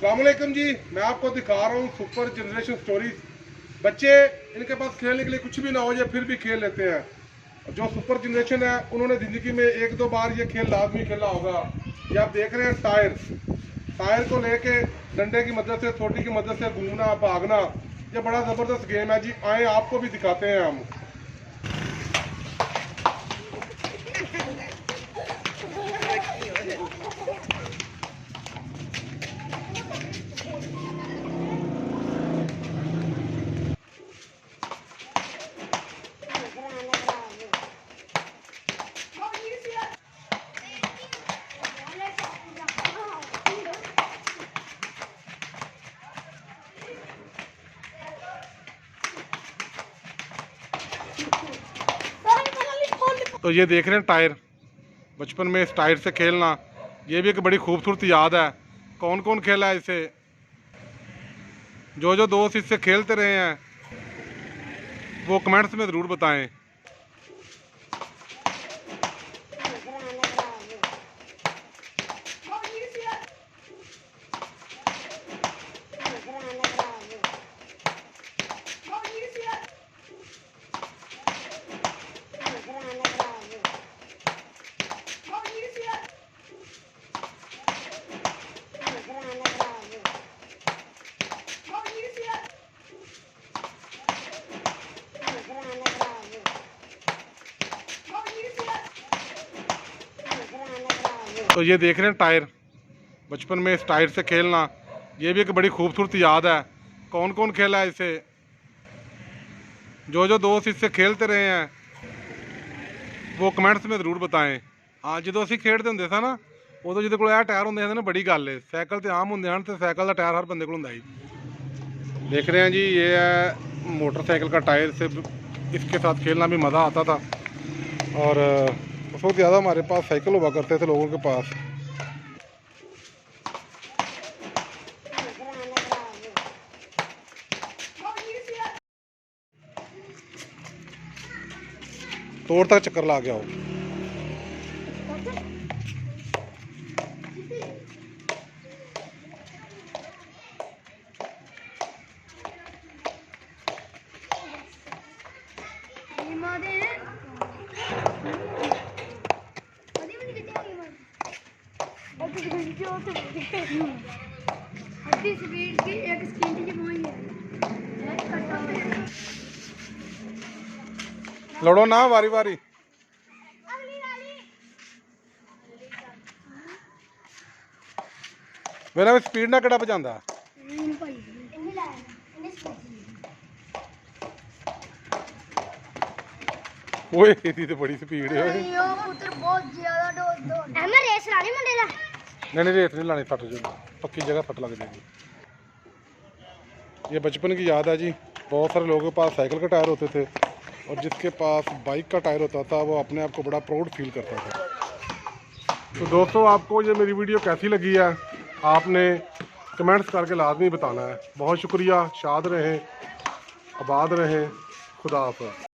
अस्सलामुअलैकुम जी, मैं आपको दिखा रहा हूँ सुपर जनरेशन स्टोरीज। बच्चे इनके पास खेलने के लिए कुछ भी ना हो, ये फिर भी खेल लेते हैं। जो सुपर जनरेशन है उन्होंने ज़िंदगी में एक दो बार ये खेल लाजमी खेला होगा। ये आप देख रहे हैं टायर टायर को लेके डंडे की मदद से, छोटी की मदद से घूमना भागना, ये बड़ा ज़बरदस्त गेम है जी। आए आपको भी दिखाते हैं हम। तो ये देख रहे हैं टायर, बचपन में इस टायर से खेलना, ये भी एक बड़ी खूबसूरत याद है। कौन कौन खेला है इसे? जो दोस्त इससे खेलते रहे हैं वो कमेंट्स में ज़रूर बताएं। तो ये देख रहे हैं टायर, बचपन में इस टायर से खेलना, ये भी एक बड़ी खूबसूरत याद है। कौन कौन खेला है इसे? जो दोस्त इससे खेलते रहे हैं वो कमेंट्स में ज़रूर बताएं। हाँ, जो असी खेलते होंगे था ना, उदों जिहदे कोल टायर होंदे थे ना, बड़ी गल है। साइकिल तो आम होंगे हैं, तो साइकिल का टायर हर बंदे को होंदा ही। देख रहे हैं जी, ये है मोटरसाइकिल का टायर। से इसके साथ खेलना भी मज़ा आता था। और उस वक्त ज़्यादा हमारे पास साइकिल हुआ करते थे लोगों के पास। तोड़ तक चक्कर ला गया हो। लड़ो ना वारी वारी। मेरा स्पीड ना केड़ा भजांदा। ओए इदी तो बड़ी स्पीड है। नहीं रेस नहीं लानी, फट जाएगी, पक्की जगह फट लग जाएगी। ये बचपन की याद है जी। बहुत सारे लोगों के पास साइकिल का टायर होते थे, और जिसके पास बाइक का टायर होता था वो अपने आप को बड़ा प्राउड फील करता था। तो दोस्तों, आपको ये मेरी वीडियो कैसी लगी है आपने कमेंट्स करके लाजमी बताना है। बहुत शुक्रिया। शाद रहें, आबाद रहें। खुदा हाफ़िज़।